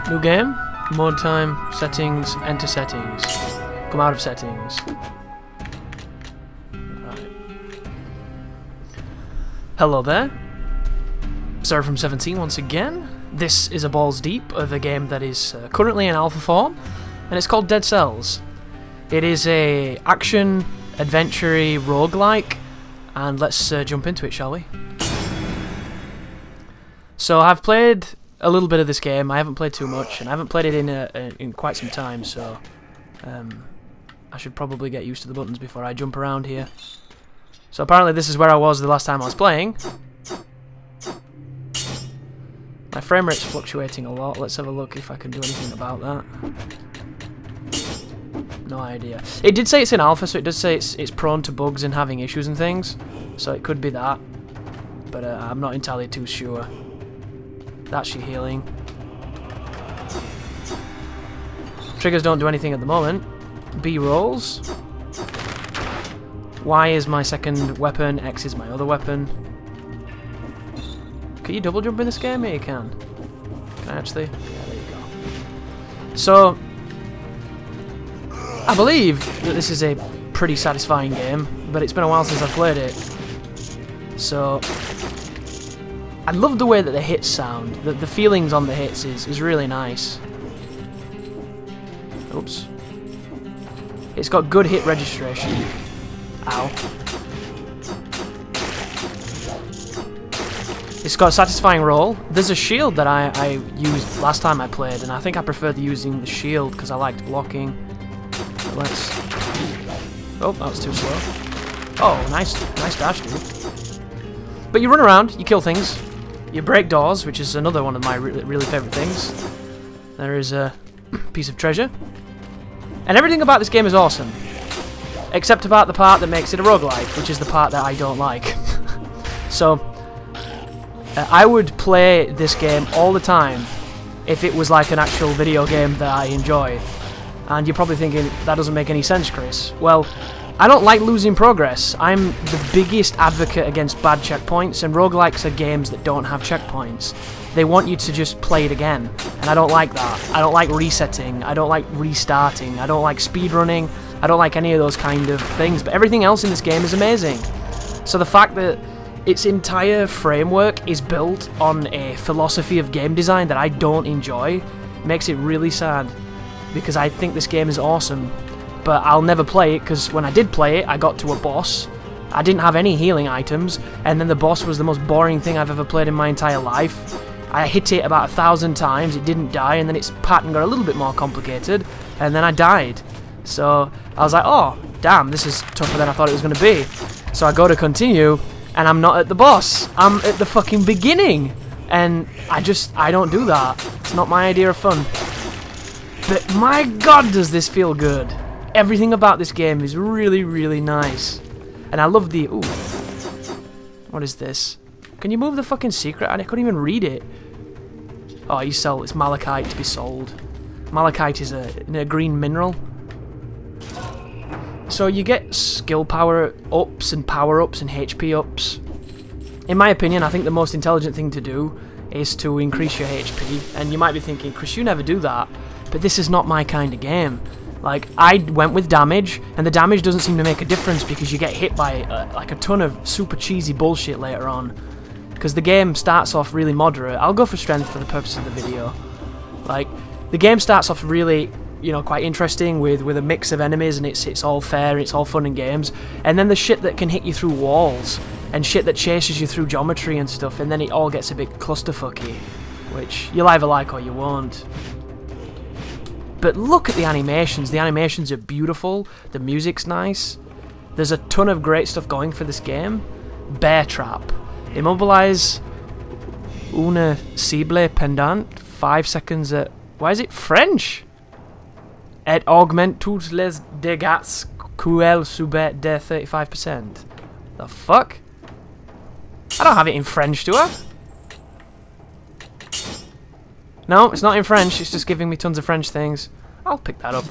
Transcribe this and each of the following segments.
New game, mode time, settings, enter settings. Come out of settings. Right. Hello there. Seraphim17 once again. This is a balls deep of a game that is currently in alpha form, and it's called Dead Cells. It is a action, adventure-y, roguelike, and let's jump into it, shall we? So I've played a little bit of this game. I haven't played too much, and I haven't played it in quite some time, so I should probably get used to the buttons before I jump around here. So apparently this is where I was the last time I was playing. My frame rate's fluctuating a lot. Let's have a look if I can do anything about that. No idea. It did say it's in alpha, so it does say it's prone to bugs and having issues and things. So it could be that. But I'm not entirely too sure. That's your healing. Triggers don't do anything at the moment. B rolls. Y is my second weapon, X is my other weapon. Can you double jump in this game? Yeah, you can. Can I actually? Yeah, there you go. So, I believe that this is a pretty satisfying game, but it's been a while since I've played it. So, I love the way that the hits sound. The feelings on the hits is really nice. Oops. It's got good hit registration. Ow. It's got a satisfying roll. There's a shield that I used last time I played, and I think I preferred using the shield because I liked blocking. But let's... Oh, that was too slow. Oh, nice dash, dude. But you run around, you kill things, you break doors, which is another one of my really favourite things. There is a piece of treasure. And everything about this game is awesome. Except about the part that makes it a roguelike, which is the part that I don't like. So, I would play this game all the time if it was like an actual video game that I enjoy. And you're probably thinking, that doesn't make any sense, Chris. Well, I don't like losing progress. I'm the biggest advocate against bad checkpoints, and roguelikes are games that don't have checkpoints. They want you to just play it again, and I don't like that. I don't like resetting, I don't like restarting, I don't like speedrunning, I don't like any of those kind of things, but everything else in this game is amazing. So the fact that its entire framework is built on a philosophy of game design that I don't enjoy makes it really sad, because I think this game is awesome, but I'll never play it because when I did play it, I got to a boss. I didn't have any healing items, and then the boss was the most boring thing I've ever played in my entire life. I hit it about 1,000 times, it didn't die, and then its pattern got a little bit more complicated, and then I died. So I was like, oh, damn, this is tougher than I thought it was going to be. So I go to continue, and I'm not at the boss. I'm at the fucking beginning. And I don't do that. It's not my idea of fun. But my god, does this feel good. Everything about this game is really, really nice. And I love the... Ooh. What is this? Can you move the fucking secret? I couldn't even read it. Oh, you sell... It's malachite to be sold. Malachite is a green mineral. So you get skill power ups and power ups and HP ups. In my opinion, I think the most intelligent thing to do is to increase your HP. And you might be thinking, Chris, you never do that. But this is not my kind of game. Like, I went with damage, and the damage doesn't seem to make a difference because you get hit by like a ton of super cheesy bullshit later on. Because the game starts off really moderate. I'll go for strength for the purpose of the video. Like, the game starts off really, you know, quite interesting with a mix of enemies, and it's all fair, it's all fun and games. And then the shit that can hit you through walls, and shit that chases you through geometry and stuff, and then it all gets a bit clusterfucky, which you'll either like or you won't. But look at the animations are beautiful, the music's nice, there's a ton of great stuff going for this game. Bear Trap. Immobilize une cible pendant 5 seconds at... Why is it French? Et augmente tous les dégâts qu'elle subit de 35%. The fuck? I don't have it in French, do I? No, it's not in French, it's just giving me tons of French things. I'll pick that up.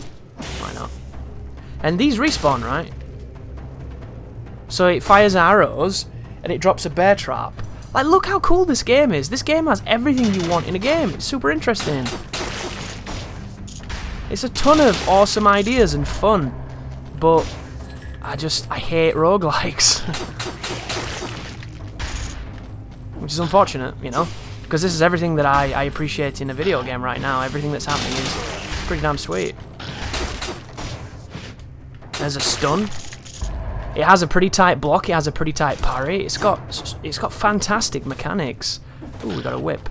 Why not? And these respawn, right? So it fires arrows, and it drops a bear trap. Like, look how cool this game is. This game has everything you want in a game. It's super interesting. It's a ton of awesome ideas and fun, but I hate roguelikes. Which is unfortunate, you know, because this is everything that I appreciate in a video game right now. Everything that's happening is pretty damn sweet. There's a stun. It has a pretty tight block. It has a pretty tight parry. It's got fantastic mechanics. Ooh, we got a whip.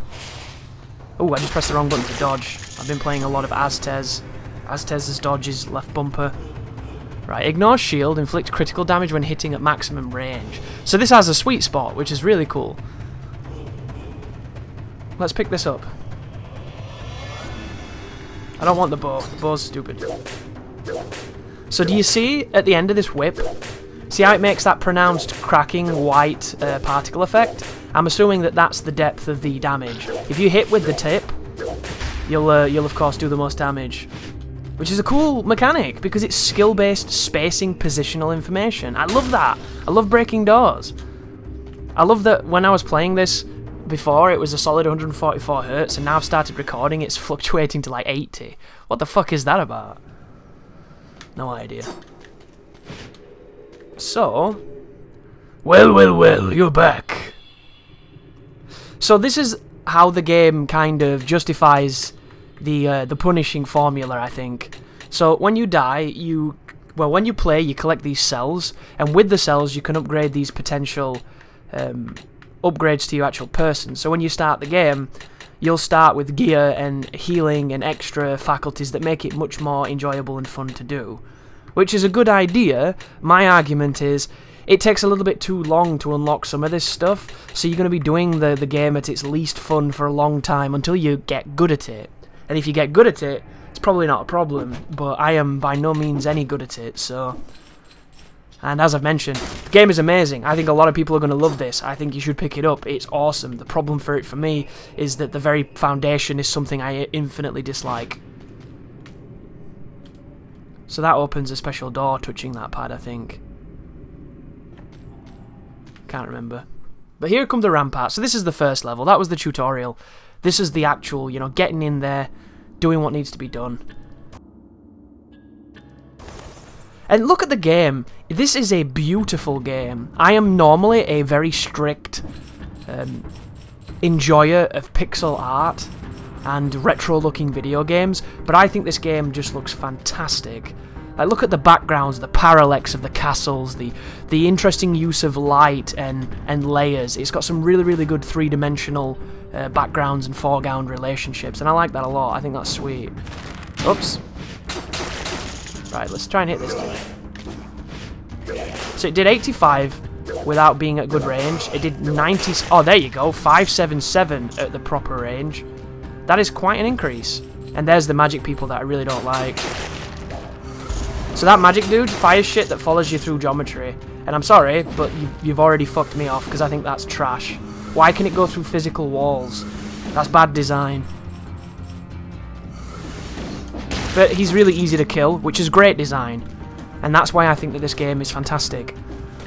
Ooh, I just pressed the wrong button to dodge. I've been playing a lot of Aztez. Aztez's dodge is left bumper. Right, ignore shield, inflict critical damage when hitting at maximum range. So this has a sweet spot, which is really cool. Let's pick this up. I don't want the bow. The bow's stupid. So do you see at the end of this whip? See how it makes that pronounced cracking white particle effect? I'm assuming that that's the depth of the damage. If you hit with the tip, you'll of course do the most damage. Which is a cool mechanic, because it's skill-based spacing positional information. I love that. I love breaking doors. I love that when I was playing this before, it was a solid 144 Hz, and now I've started recording, it's fluctuating to like 80. What the fuck is that about? No idea. So, well, you're back. So this is how the game kind of justifies the punishing formula, I think. So when you die, when you play, you collect these cells, and with the cells you can upgrade these potential upgrades to your actual person. So when you start the game, you'll start with gear and healing and extra faculties that make it much more enjoyable and fun to do. Which is a good idea. My argument is, it takes a little bit too long to unlock some of this stuff, so you're going to be doing the game at its least fun for a long time until you get good at it. And if you get good at it, it's probably not a problem, but I am by no means any good at it, so... And as I've mentioned, the game is amazing. I think a lot of people are going to love this. I think you should pick it up. It's awesome. The problem for it for me is that the very foundation is something I infinitely dislike. So that opens a special door touching that pad, I think. Can't remember. But here come the ramparts. So this is the first level. That was the tutorial. This is the actual, you know, getting in there, doing what needs to be done. And look at the game. This is a beautiful game. I am normally a very strict enjoyer of pixel art and retro-looking video games, but I think this game just looks fantastic. Like, look at the backgrounds, the parallax of the castles, the interesting use of light and layers. It's got some really, really good three-dimensional backgrounds and foreground relationships, and I like that a lot. I think that's sweet. Oops. Right, let's try and hit this guy. So it did 85 without being at good range. It did 90... Oh, there you go. 577 at the proper range. That is quite an increase. And there's the magic people that I really don't like. So that magic dude fires shit that follows you through geometry. And I'm sorry, but you've already fucked me off, because I think that's trash. Why can it go through physical walls? That's bad design. But he's really easy to kill, which is great design. And that's why I think that this game is fantastic.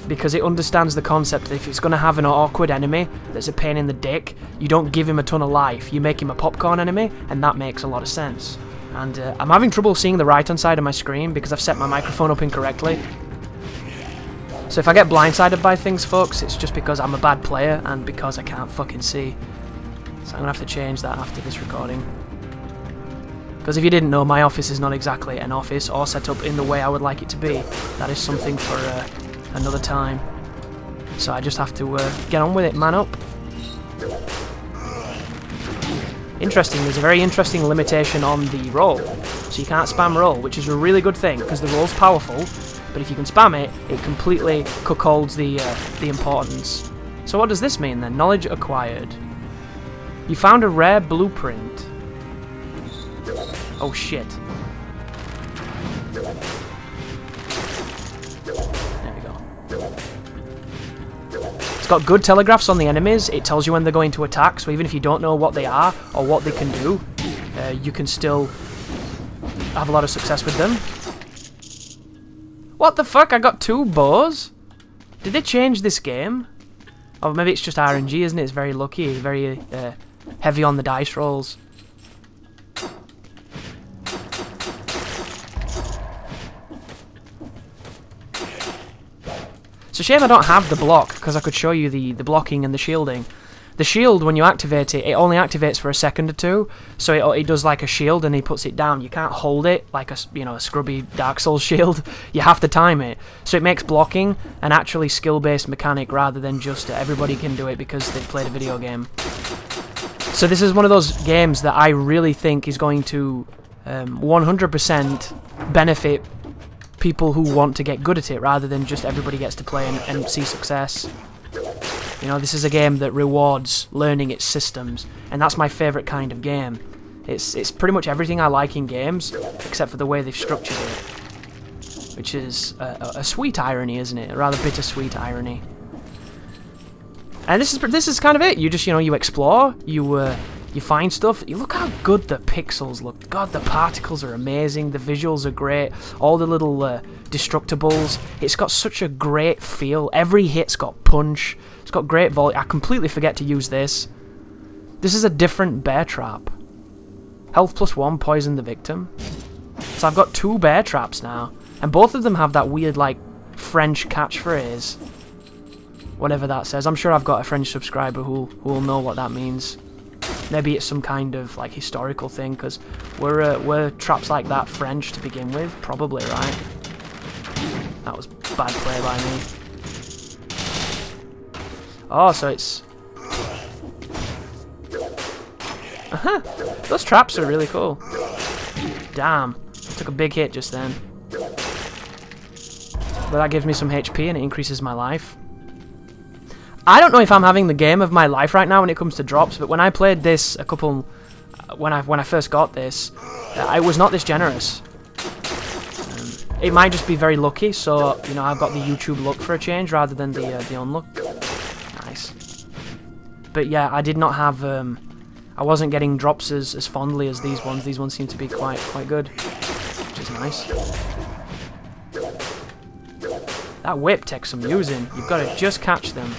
Because it understands the concept that if it's going to have an awkward enemy that's a pain in the dick, you don't give him a ton of life, you make him a popcorn enemy, and that makes a lot of sense. And I'm having trouble seeing the right-hand side of my screen because I've set my microphone up incorrectly. So if I get blindsided by things, folks, it's just because I'm a bad player and because I can't fucking see. So I'm going to have to change that after this recording. Because if you didn't know, my office is not exactly an office or set up in the way I would like it to be. That is something for another time. So I just have to get on with it, man up. Interesting, there's a very interesting limitation on the roll. So you can't spam roll, which is a really good thing, because the roll's powerful, but if you can spam it, it completely cuckolds the importance. So what does this mean then? Knowledge acquired. You found a rare blueprint. Oh shit. There we go. It's got good telegraphs on the enemies. It tells you when they're going to attack, so even if you don't know what they are or what they can do, you can still have a lot of success with them. What the fuck? I got 2 bows? Did they change this game? Or maybe it's just RNG, isn't it? It's very lucky, very It's a shame I don't have the block, because I could show you the blocking and the shielding. The shield, when you activate it, it only activates for a second or two, so it does like a shield and he puts it down. You can't hold it like a, you know, a scrubby Dark Souls shield. You have to time it. So it makes blocking an actually skill-based mechanic rather than just everybody can do it because they've played a video game. So this is one of those games that I really think is going to 100% benefit people who want to get good at it rather than just everybody gets to play and see success. You know, this is a game that rewards learning its systems, and that's my favourite kind of game. It's pretty much everything I like in games, except for the way they've structured it, which is a sweet irony, isn't it? A rather bittersweet irony. And this is kind of it. You just, you know, you explore, you find stuff. You look how good the pixels look. God, the particles are amazing. The visuals are great. All the little destructibles. It's got such a great feel. Every hit's got punch. It's got great volume. I completely forget to use this. This is a different bear trap. Health +1, poison the victim. So I've got 2 bear traps now. And both of them have that weird, like, French catchphrase. Whatever that says. I'm sure I've got a French subscriber who will know what that means. Maybe it's some kind of, like, historical thing, because were traps like that French to begin with? Probably, right? That was bad play by me. Oh, so it's... Those traps are really cool. Damn. Took a big hit just then. But that gives me some HP and it increases my life. I don't know if I'm having the game of my life right now when it comes to drops, but when I played this a couple... When I first got this, I was not this generous. It might just be very lucky, so, you know, I've got the YouTube luck for a change rather than the unluck. Nice. But yeah, I did not have... I wasn't getting drops as fondly as these ones. These ones seem to be quite good, which is nice. That whip takes some using. You've got to just catch them.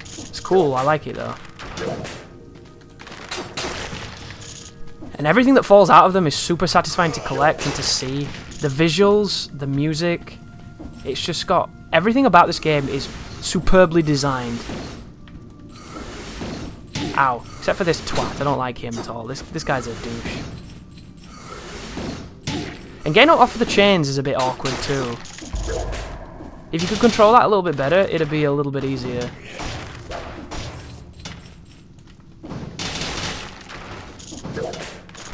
It's cool. I like it though. And everything that falls out of them is super satisfying to collect and to see. The visuals, the music, it's just got... Everything about this game is superbly designed. Ow. Except for this twat. I don't like him at all. This guy's a douche. And getting off the chains is a bit awkward too. If you could control that a little bit better, it'd be a little bit easier.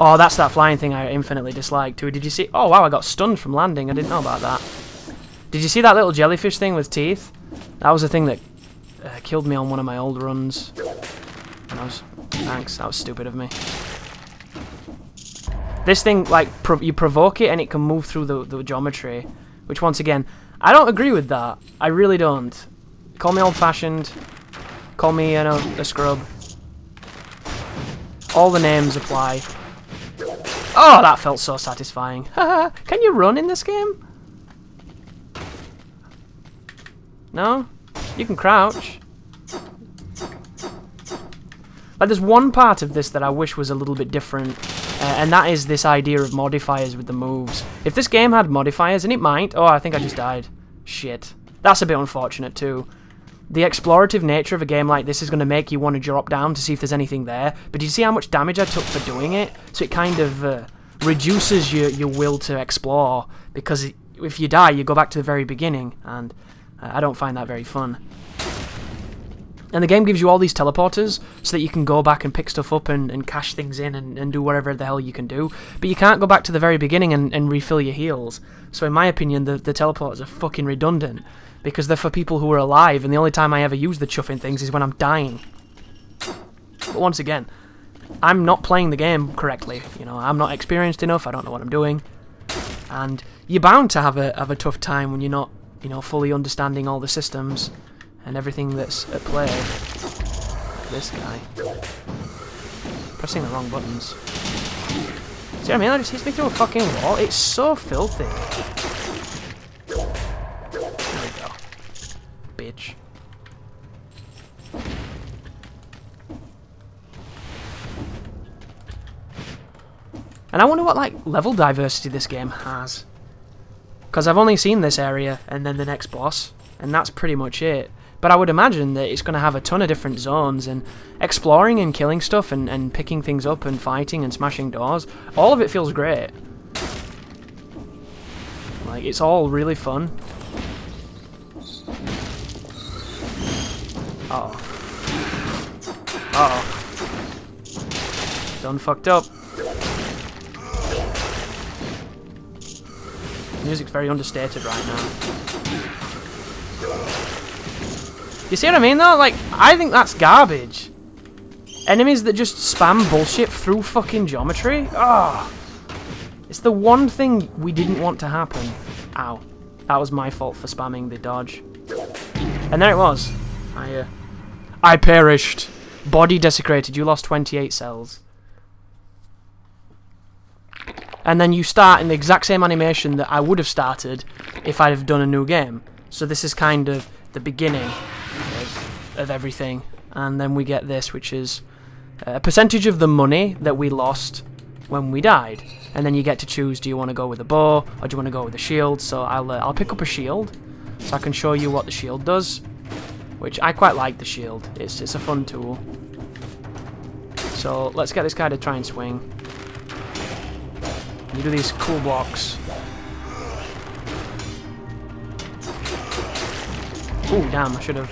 Oh, that's that flying thing I infinitely dislike too. Did you see? Oh wow, I got stunned from landing. I didn't know about that. Did you see that little jellyfish thing with teeth? That was the thing that killed me on one of my old runs. And I was... Thanks, that was stupid of me. This thing, like, you provoke it and it can move through the geometry. Which, once again, I don't agree with that. I really don't. Call me old-fashioned. Call me, you know, a scrub. All the names apply. Oh, that felt so satisfying. Haha. Can you run in this game? No? You can crouch. Like, there's one part of this that I wish was a little bit different, and that is this idea of modifiers with the moves. If this game had modifiers, and it might... Oh, I think I just died. Shit. That's a bit unfortunate, too. The explorative nature of a game like this is going to make you want to drop down to see if there's anything there, but did you see how much damage I took for doing it? So it kind of reduces your will to explore, because if you die, you go back to the very beginning, and I don't find that very fun. And the game gives you all these teleporters so that you can go back and pick stuff up and cash things in and do whatever the hell you can do. But you can't go back to the very beginning and refill your heals. So in my opinion, the teleporters are fucking redundant. Because they're for people who are alive, and the only time I ever use the chuffing things is when I'm dying. But once again, I'm not playing the game correctly. You know, I'm not experienced enough, I don't know what I'm doing. And you're bound to have a tough time when you're not, you know, fully understanding all the systems and everything that's at play. Look at this guy. Pressing the wrong buttons. See what I mean? That just hits me through a fucking wall. It's so filthy. There we go. Bitch. And I wonder what, like, level diversity this game has. Because I've only seen this area and then the next boss. And that's pretty much it. But I would imagine that it's going to have a ton of different zones, and exploring and killing stuff and picking things up and fighting and smashing doors, all of it feels great. Like, it's all really fun. Uh-oh. Uh-oh. Done fucked up. Music's very understated right now. You see what I mean though? Like, I think that's garbage. Enemies that just spam bullshit through fucking geometry? Ah, it's the one thing we didn't want to happen. Ow. That was my fault for spamming the dodge. And there it was. I perished. Body desecrated. You lost 28 cells. And then you start in the exact same animation that I would have started if I'd have done a new game. So this is kind of the beginning of everything. And then we get this, which is a percentage of the money that we lost when we died. And then you get to choose, do you want to go with a bow or do you want to go with a shield? So I'll pick up a shield so I can show you what the shield does, which I quite like the shield. It's a fun tool. So let's get this guy to try and swing. You do these cool blocks. Ooh, damn, I should have.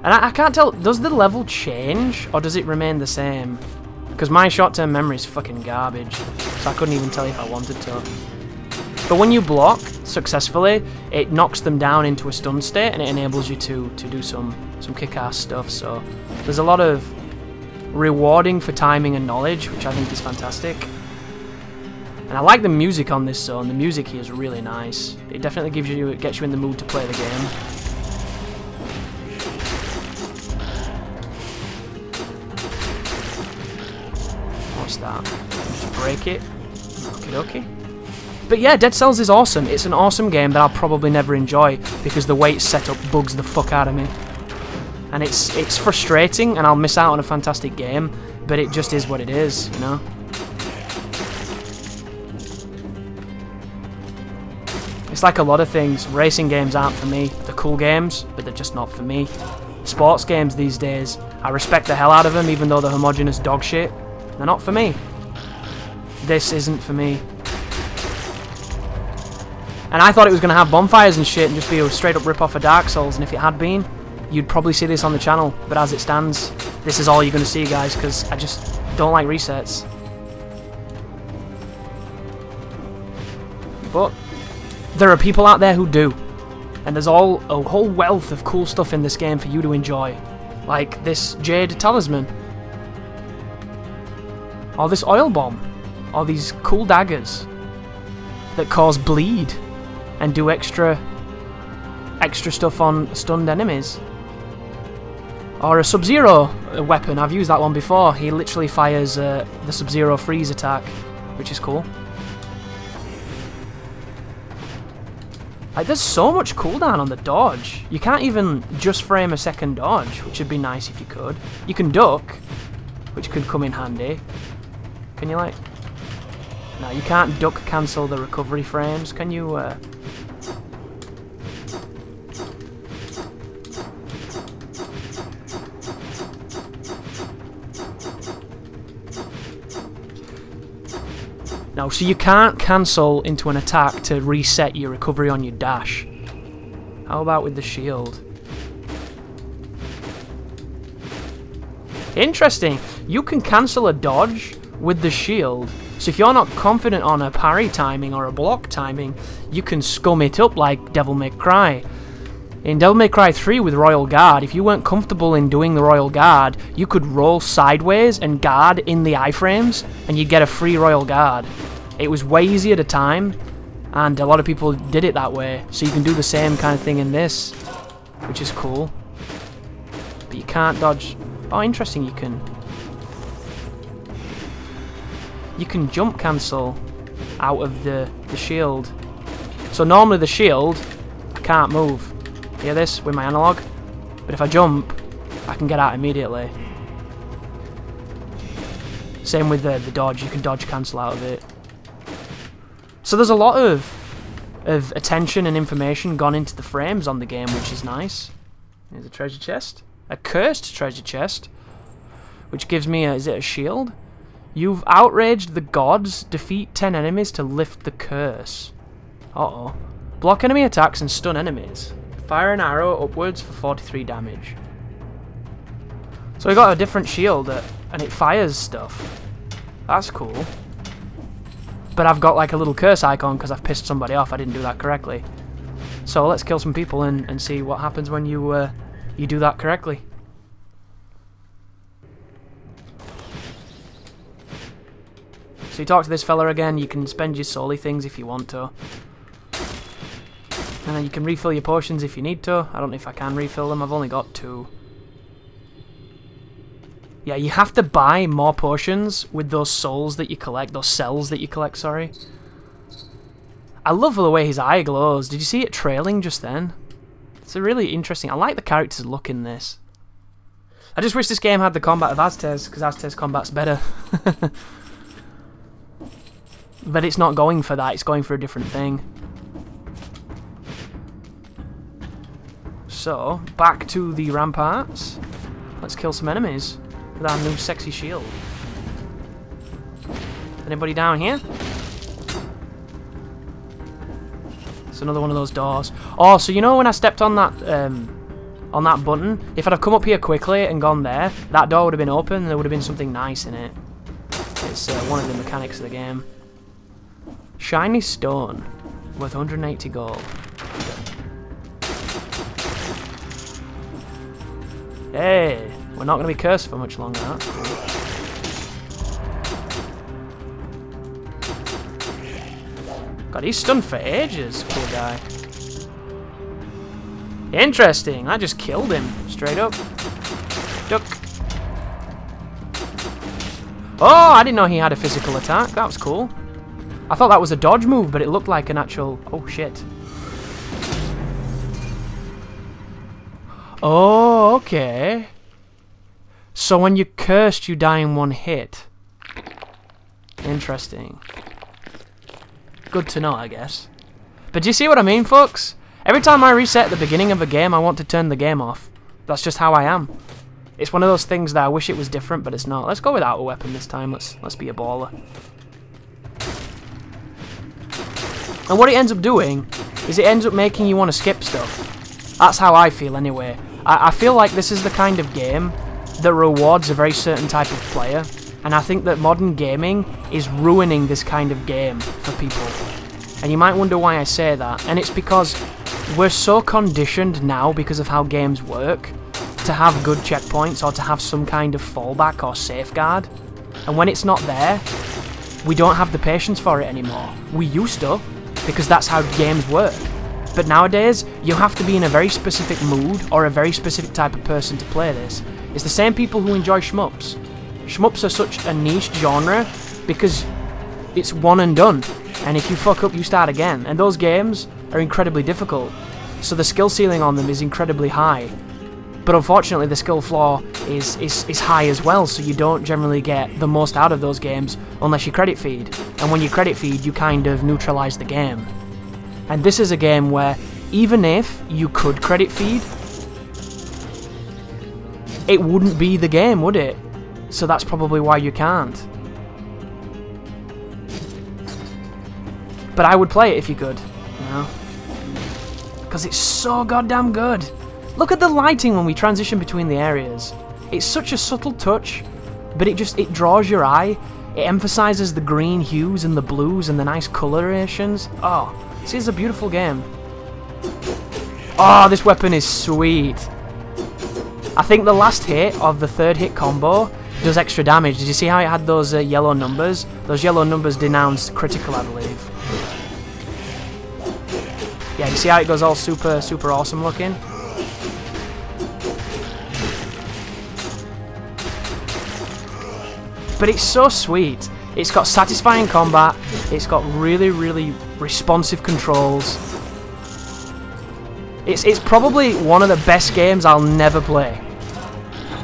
And I can't tell, does the level change or does it remain the same? Because my short-term memory is fucking garbage, so I couldn't even tell you if I wanted to. But when you block successfully, it knocks them down into a stun state and it enables you to do some kick-ass stuff. So there's a lot of rewarding for timing and knowledge, which I think is fantastic. And I like the music on this zone. The music here is really nice. It definitely gets you in the mood to play the game. What's that? Just break it. Okie dokie. But yeah, Dead Cells is awesome. It's an awesome game that I'll probably never enjoy because the way it's set up bugs the fuck out of me. And it's frustrating and I'll miss out on a fantastic game, but it just is what it is, you know? It's like a lot of things. Racing games aren't for me. They're cool games, but they're just not for me. Sports games these days, I respect the hell out of them even though they're homogenous dog shit. They're not for me. This isn't for me. And I thought it was going to have bonfires and shit and just be a straight up rip-off of Dark Souls, and if it had been, you'd probably see this on the channel. But as it stands, this is all you're going to see, guys, because I just don't like resets. But there are people out there who do. And there's a whole wealth of cool stuff in this game for you to enjoy. Like this Jade Talisman. Or this oil bomb. Or these cool daggers that cause bleed and do extra stuff on stunned enemies. Or a Sub-Zero weapon. I've used that one before. He literally fires the Sub-Zero freeze attack, which is cool. Like, there's so much cooldown on the dodge. You can't even just frame a second dodge, which would be nice if you could. You can duck, which could come in handy. Can you, like... No, you can't duck cancel the recovery frames. Can you, No, so you can't cancel into an attack to reset your recovery on your dash. How about with the shield? Interesting. You can cancel a dodge with the shield. So if you're not confident on a parry timing or a block timing, you can scum it up like Devil May Cry. In Devil May Cry 3 with Royal Guard, if you weren't comfortable in doing the Royal Guard, you could roll sideways and guard in the iframes, and you'd get a free Royal Guard. It was way easier to time, and a lot of people did it that way, so you can do the same kind of thing in this, which is cool. But you can't dodge... Oh, interesting, you can jump cancel out of the shield. So normally the shield, I can't move. Hear this with my analog? But if I jump, I can get out immediately. Same with the dodge, you can dodge cancel out of it. So there's a lot of of attention and information gone into the frames on the game, which is nice. There's a treasure chest. A cursed treasure chest. Which gives me a... is it a shield? You've outraged the gods. Defeat 10 enemies to lift the curse. Uh-oh. Block enemy attacks and stun enemies. Fire an arrow upwards for 43 damage. So we got a different shield and it fires stuff. That's cool. But I've got like a little curse icon because I've pissed somebody off. I didn't do that correctly. So let's kill some people and see what happens when you do that correctly. So you talk to this fella again. You can spend your soul things if you want to. And then you can refill your potions if you need to. I don't know if I can refill them. I've only got 2. Yeah, you have to buy more potions with those souls that you collect. Those cells that you collect, sorry. I love the way his eye glows. Did you see it trailing just then? It's a really interesting... I like the character's look in this. I just wish this game had the combat of Aztez, because Aztez combat's better. But it's not going for that. It's going for a different thing. So, back to the ramparts. Let's kill some enemies with our new sexy shield. Anybody down here? It's another one of those doors. Oh, so you know when I stepped on that button, if I'd have come up here quickly and gone there, that door would have been open and there would have been something nice in it. It's one of the mechanics of the game. Shiny stone worth 180 gold. Hey, we're not going to be cursed for much longer. That's cool. God, he's stunned for ages, poor guy. Interesting, I just killed him, straight up. Duck. Oh, I didn't know he had a physical attack, that was cool. I thought that was a dodge move, but it looked like an actual... oh, shit. Oh, okay. So when you're cursed, you die in one hit. Interesting. Good to know, I guess. But do you see what I mean, folks? Every time I reset the beginning of a game, I want to turn the game off. That's just how I am. It's one of those things that I wish it was different, but it's not. Let's go without a weapon this time. Let's be a baller. And what it ends up doing is it ends up making you want to skip stuff. That's how I feel anyway. I feel like this is the kind of game that rewards a very certain type of player, and I think that modern gaming is ruining this kind of game for people. And you might wonder why I say that, and it's because we're so conditioned now because of how games work to have good checkpoints or to have some kind of fallback or safeguard, and when it's not there, we don't have the patience for it anymore. We used to, because that's how games work. But nowadays, you have to be in a very specific mood or a very specific type of person to play this. It's the same people who enjoy shmups. Shmups are such a niche genre because it's one and done. And if you fuck up, you start again. And those games are incredibly difficult. So the skill ceiling on them is incredibly high. But unfortunately, the skill floor is high as well, so you don't generally get the most out of those games unless you credit feed. And when you credit feed, you kind of neutralize the game. And this is a game where, even if you could credit feed, it wouldn't be the game, would it? So that's probably why you can't. But I would play it if you could, you know? Because it's so goddamn good. Look at the lighting when we transition between the areas. It's such a subtle touch, but it draws your eye. It emphasizes the green hues and the blues and the nice colorations. Oh, this is a beautiful game. Oh, this weapon is sweet. I think the last hit of the third hit combo does extra damage. Did you see how it had those yellow numbers? Those yellow numbers denounce critical, I believe. Yeah, you see how it goes all super awesome looking? But it's so sweet. It's got satisfying combat. It's got really responsive controls. It's probably one of the best games I'll never play,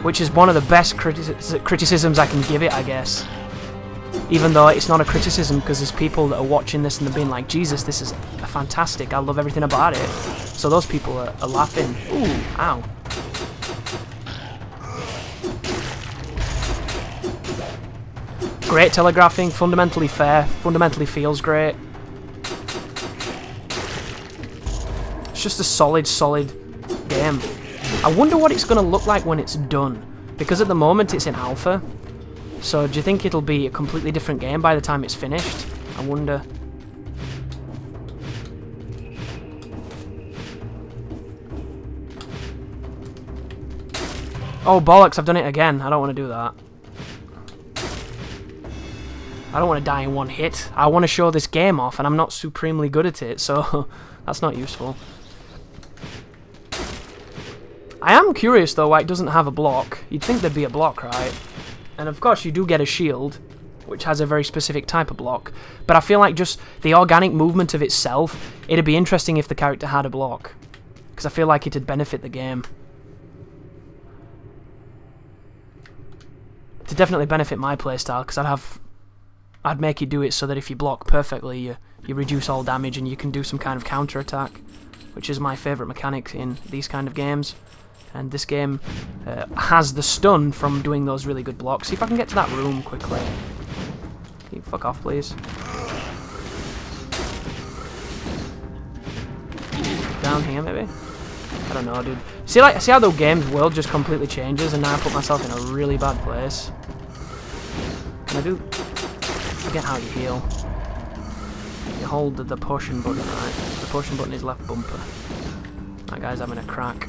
which is one of the best criticisms I can give it, I guess. Even though it's not a criticism, because there's people that are watching this and they're being like, Jesus, this is fantastic, I love everything about it. So those people are laughing. Ooh, ow. Great telegraphing, fundamentally fair, fundamentally feels great. It's just a solid game. I wonder what it's going to look like when it's done, because at the moment it's in alpha. So do you think it'll be a completely different game by the time it's finished? I wonder. Oh bollocks, I've done it again. I don't want to do that. I don't want to die in one hit. I want to show this game off, and I'm not supremely good at it, so that's not useful. I am curious though why it doesn't have a block. You'd think there'd be a block, right? And of course you do get a shield, which has a very specific type of block. But I feel like just the organic movement of itself, it'd be interesting if the character had a block. Because I feel like it'd benefit the game. It'd definitely benefit my playstyle, because I'd make you do it so that if you block perfectly, you reduce all damage and you can do some kind of counter attack, which is my favourite mechanic in these kind of games. And this game has the stun from doing those really good blocks. See if I can get to that room quickly. Can you fuck off, please? Down here, maybe? I don't know, dude. See how the game's world just completely changes, and now I put myself in a really bad place. Can I do? Forget how you heal. You hold the pushing button, right? The pushing button is left bumper. That guy's having a crack.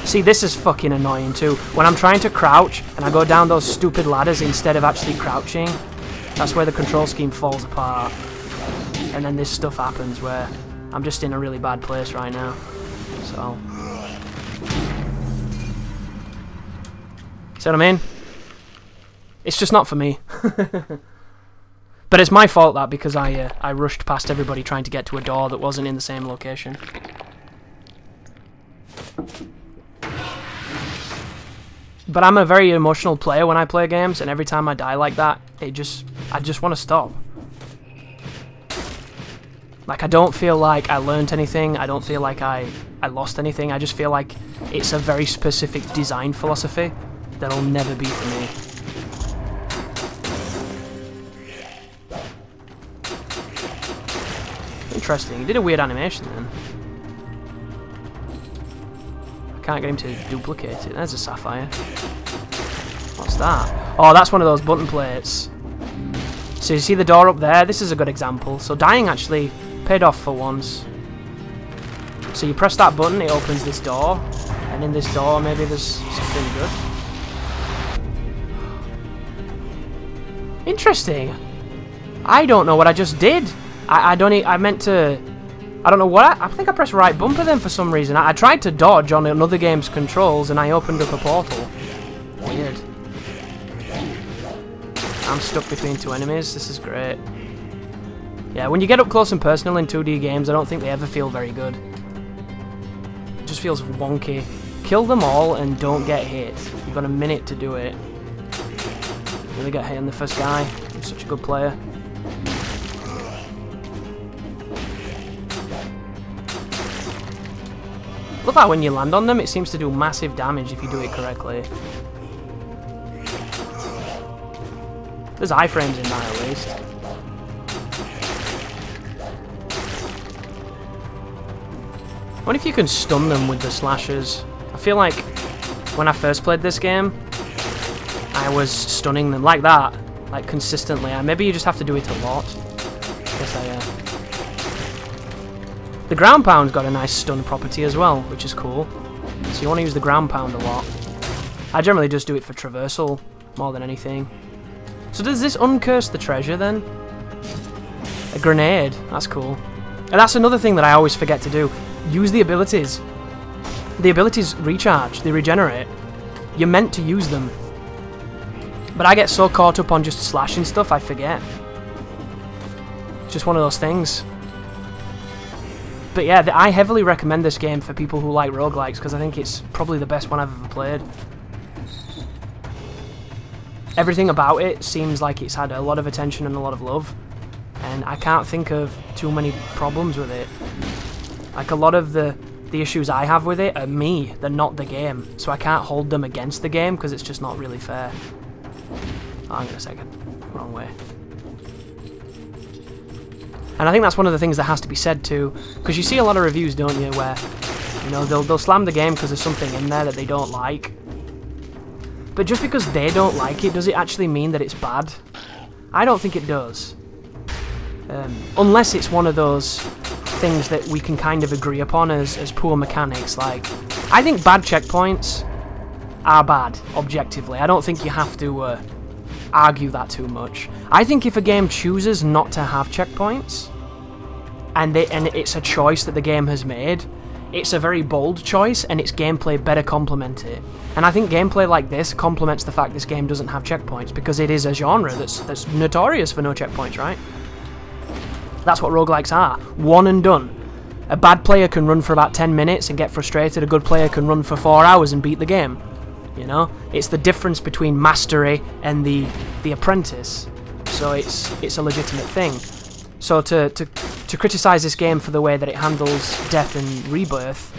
See, this is fucking annoying too. When I'm trying to crouch and I go down those stupid ladders instead of actually crouching, that's where the control scheme falls apart. And then this stuff happens where I'm just in a really bad place right now. So. See what I mean? It's just not for me. But it's my fault that, because I rushed past everybody trying to get to a door that wasn't in the same location. But I'm a very emotional player when I play games, and every time I die like that, I just want to stop. Like, I don't feel like I learned anything, I don't feel like I lost anything, I just feel like it's a very specific design philosophy that'll never be for me. Interesting, he did a weird animation then. I can't get him to duplicate it. There's a sapphire. What's that? Oh, that's one of those button plates. So you see the door up there? This is a good example. So dying actually paid off for once. So you press that button, it opens this door. And in this door, maybe there's something good. Interesting. I don't know what I just did. I don't know what I think I pressed right bumper then for some reason. I tried to dodge on another game's controls and I opened up a portal. Weird. I'm stuck between two enemies. This is great. Yeah, when you get up close and personal in 2D games, I don't think they ever feel very good. It just feels wonky. Kill them all and don't get hit. You've got a minute to do it. Really got hit on the first guy. I'm such a good player. Love how when you land on them, it seems to do massive damage if you do it correctly. There's iframes in that at least. I wonder if you can stun them with the slashers. I feel like when I first played this game, I was stunning them like that, like consistently. Maybe you just have to do it a lot. Guess the ground pound's got a nice stun property as well, which is cool. So you want to use the ground pound a lot. I generally just do it for traversal more than anything. So does this uncurse the treasure then? A grenade, that's cool. And that's another thing that I always forget to do. Use the abilities. The abilities recharge, they regenerate. You're meant to use them. But I get so caught up on just slashing stuff, I forget. It's just one of those things. But yeah, I heavily recommend this game for people who like roguelikes, because I think it's probably the best one I've ever played. Everything about it seems like it's had a lot of attention and a lot of love, and I can't think of too many problems with it. Like, a lot of the issues I have with it are me, they're not the game, so I can't hold them against the game because it's just not really fair. Oh, hang on a second, wrong way. And I think that's one of the things that has to be said too, because you see a lot of reviews, don't you, where, you know, they'll slam the game because there's something in there that they don't like. But just because they don't like it, does it actually mean that it's bad? I don't think it does. Unless it's one of those things that we can kind of agree upon as poor mechanics. Like, I think bad checkpoints are bad, objectively. I don't think you have to argue that too much. I think if a game chooses not to have checkpoints, and it's a choice that the game has made, it's a very bold choice, and its gameplay better complement it. And I think gameplay like this complements the fact this game doesn't have checkpoints, because it is a genre that's notorious for no checkpoints, right? That's what roguelikes are. One and done. A bad player can run for about 10 minutes and get frustrated, a good player can run for 4 hours and beat the game. You know? It's the difference between mastery and the apprentice. So it's a legitimate thing. So to criticize this game for the way that it handles death and rebirth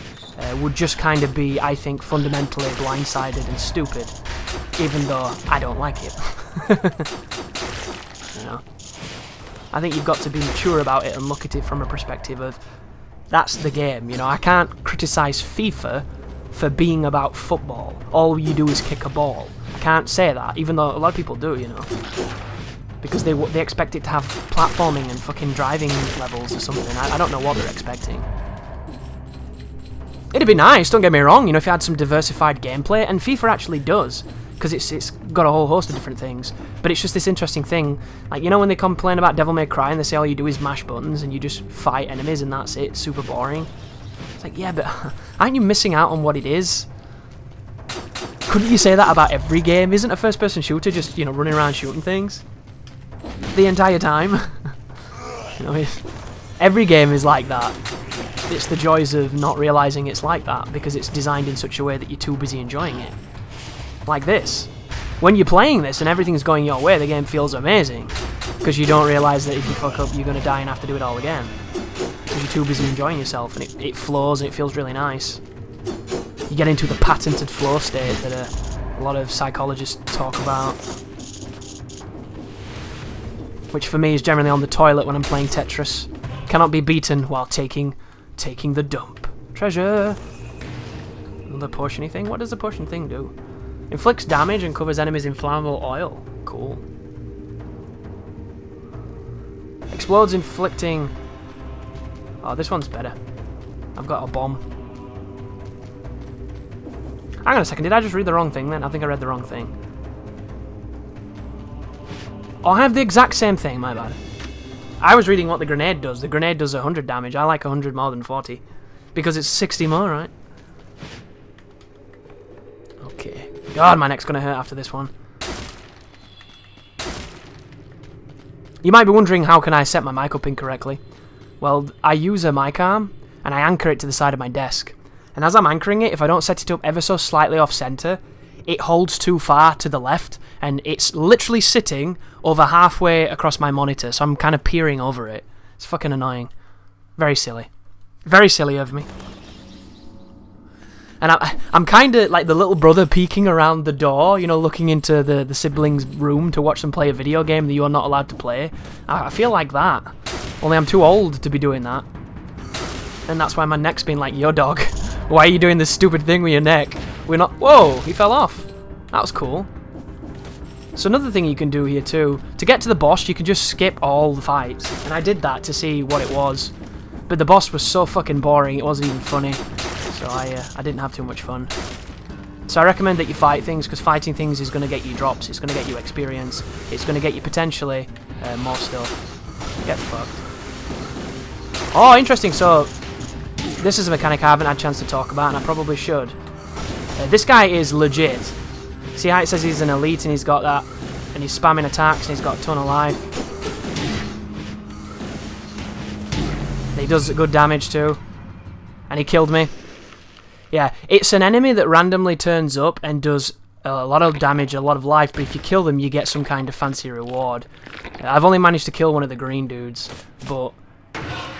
would just kind of be, I think, fundamentally blindsided and stupid, even though I don't like it. You know, I think you've got to be mature about it and look at it from a perspective of, that's the game. You know, I can't criticize FIFA for being about football. All you do is kick a ball. I can't say that, even though a lot of people do, you know. Because they expect it to have platforming and fucking driving levels or something. I don't know what they're expecting. It'd be nice, don't get me wrong, you know, if you had some diversified gameplay, and FIFA actually does, because it's got a whole host of different things. But it's just this interesting thing, like, you know when they complain about Devil May Cry and they say all you do is mash buttons and you just fight enemies and that's it, it's super boring. It's like, yeah, but aren't you missing out on what it is? Couldn't you say that about every game? Isn't a first-person shooter just, you know, running around shooting things the entire time? You know, every game is like that. It's the joys of not realising it's like that, because it's designed in such a way that you're too busy enjoying it. Like this. When you're playing this and everything's going your way, the game feels amazing, because you don't realise that if you fuck up, you're going to die and have to do it all again. Because you're too busy enjoying yourself, and it flows and it feels really nice. You get into the patented flow state that a lot of psychologists talk about, which for me is generally on the toilet when I'm playing Tetris. Cannot be beaten while taking the dump. Treasure! Another potion-y thing? What does the potion thing do? Inflicts damage and covers enemies in flammable oil. Cool. Explodes, inflicting... Oh, this one's better. I've got a bomb. Hang on a second, did I just read the wrong thing then? I think I read the wrong thing. Oh, I have the exact same thing, my bad. I was reading what the grenade does. The grenade does 100 damage. I like 100 more than 40. Because it's 60 more, right? Okay. God, my neck's gonna hurt after this one. You might be wondering, how can I set my mic up incorrectly? Well, I use a mic arm, and I anchor it to the side of my desk. And as I'm anchoring it, if I don't set it up ever so slightly off center, it holds too far to the left, and it's literally sitting over halfway across my monitor, so I'm kind of peering over it. It's fucking annoying. Very silly. Very silly of me. And I'm kind of like the little brother peeking around the door, you know, looking into the siblings' room to watch them play a video game that you're not allowed to play. I feel like that. Only I'm too old to be doing that. And that's why my neck's been like, yo dog, why are you doing this stupid thing with your neck? We're not... Whoa, he fell off. That was cool. So another thing you can do here too, to get to the boss, you can just skip all the fights. And I did that to see what it was. But the boss was so fucking boring, it wasn't even funny. So I didn't have too much fun. So I recommend that you fight things, because fighting things is going to get you drops, it's going to get you experience, it's going to get you potentially more stuff. Get fucked. Oh, interesting, so this is a mechanic I haven't had a chance to talk about, and I probably should. This guy is legit. See how it says he's an elite and he's got that, and he's spamming attacks and he's got a ton of life. And he does good damage too. And he killed me. Yeah, it's an enemy that randomly turns up and does a lot of damage, a lot of life, but if you kill them, you get some kind of fancy reward. I've only managed to kill one of the green dudes, but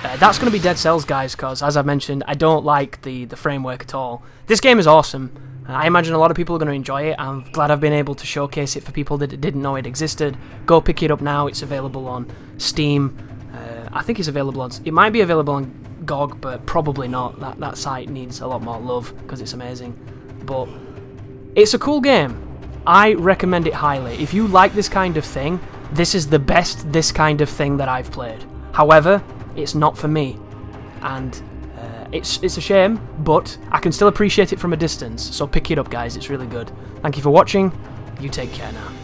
that's going to be Dead Cells, guys, because, as I've mentioned, I don't like the framework at all. This game is awesome. I imagine a lot of people are going to enjoy it. I'm glad I've been able to showcase it for people that didn't know it existed. Go pick it up now. It's available on Steam. I think it's available on... It might be available on GOG, but probably not. That site needs a lot more love, because it's amazing. But it's a cool game. I recommend it highly. If you like this kind of thing, this is the best this kind of thing that I've played. However, it's not for me. And... It's a shame, but I can still appreciate it from a distance, so pick it up, guys. It's really good. Thank you for watching. You take care now.